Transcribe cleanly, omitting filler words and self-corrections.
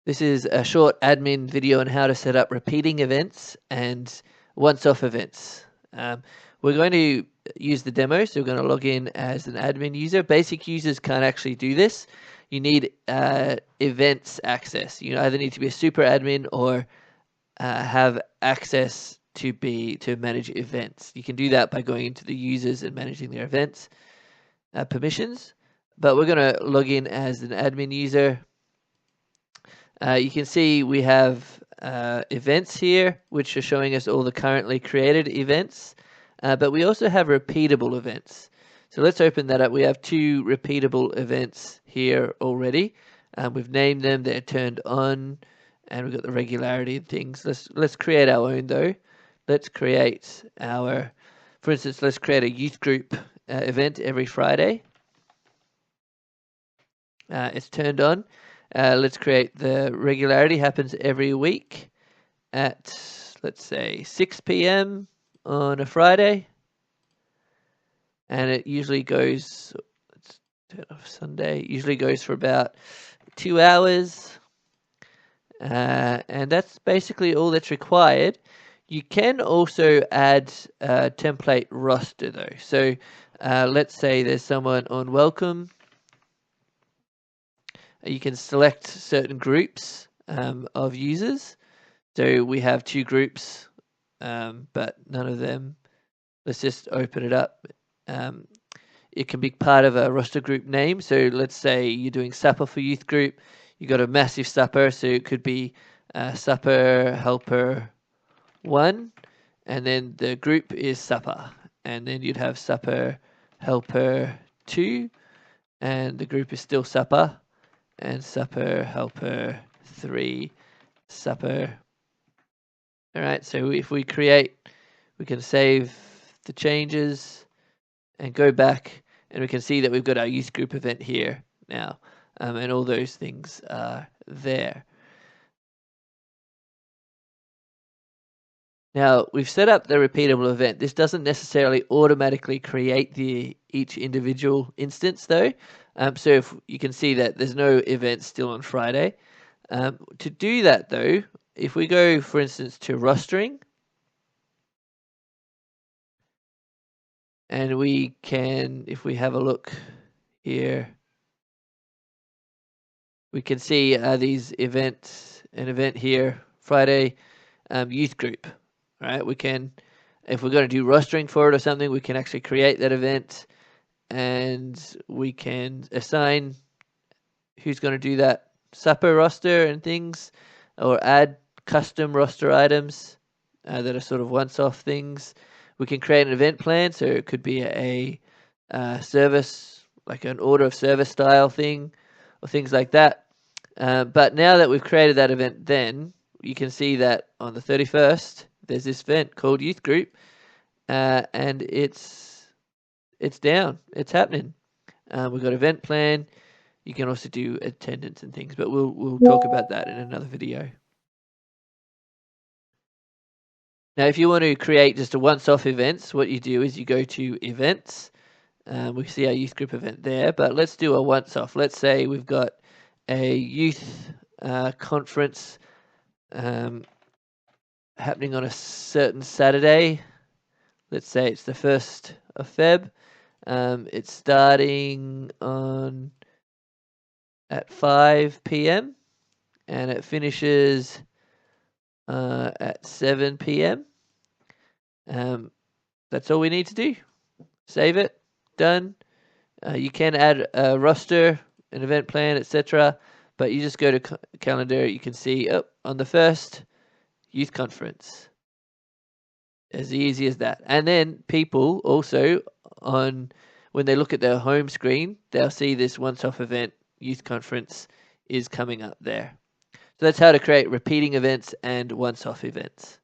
This is a short admin video on how to set up repeating events and once-off events. We're going to use the demo, so we're going to log in as an admin user. Basic users can't actually do this. You need events access. You either need to be a super admin or have access to manage events. You can do that by going into the users and managing their events permissions. But we're going to log in as an admin user. You can see we have events here, which are showing us all the currently created events, but we also have repeatable events. So let's open that up. We have 2 repeatable events here already. We've named them, they're turned on, and we've got the regularity and things. Let's create our own though. Let's create our, for instance, let's create a youth group event every Friday. It's turned on. Let's create the regularity happens every week at, let's say, 6 p.m. on a Friday. And it usually goes, let's turn off Sunday, usually goes for about 2 hours. And that's basically all that's required. You can also add a template roster though. So let's say there's someone on welcome. You can select certain groups of users. So we have 2 groups, but none of them. Let's just open it up. It can be part of a roster group name. So let's say you're doing supper for youth group. You got a massive supper, so it could be supper helper 1, and then the group is supper, and then you'd have supper helper 2, and the group is still supper. And supper helper 3, supper. All right, so if we create, we can save the changes and go back, and we can see that we've got our youth group event here now, and all those things are there. Now we've set up the repeatable event. This doesn't necessarily automatically create each individual instance though. So if you can see that there's no event still on Friday. To do that though, if we go, for instance, to rostering, and we can, if we have a look here, we can see these events, an event here, Friday youth group, right? We can, if we're going to do rostering for it or something, we can actually create that event, and we can assign who's going to do that supper roster and things, or add custom roster items that are sort of once-off things. We can create an event plan, so it could be a service, like an order of service style thing, or things like that. But now that we've created that event, then you can see that on the 31st, there's this event called Youth Group, and it's down. It's happening. We've got event plan. You can also do attendance and things, but we'll talk about that in another video. Now, if you want to create just a once-off events, what you do is you go to events. We see our youth group event there, but let's do a once-off. Let's say we've got a youth conference happening on a certain Saturday. Let's say it's the 1st of Feb. It's starting at 5 p.m. and it finishes at 7 p.m. That's all we need to do. Save it. Done. You can add a roster, an event plan, etc. But you just go to calendar. You can see on the 1st, youth conference. As easy as that. And then people also, when they look at their home screen, they'll see this once-off event, youth conference, is coming up there. So that's how to create repeating events and once-off events.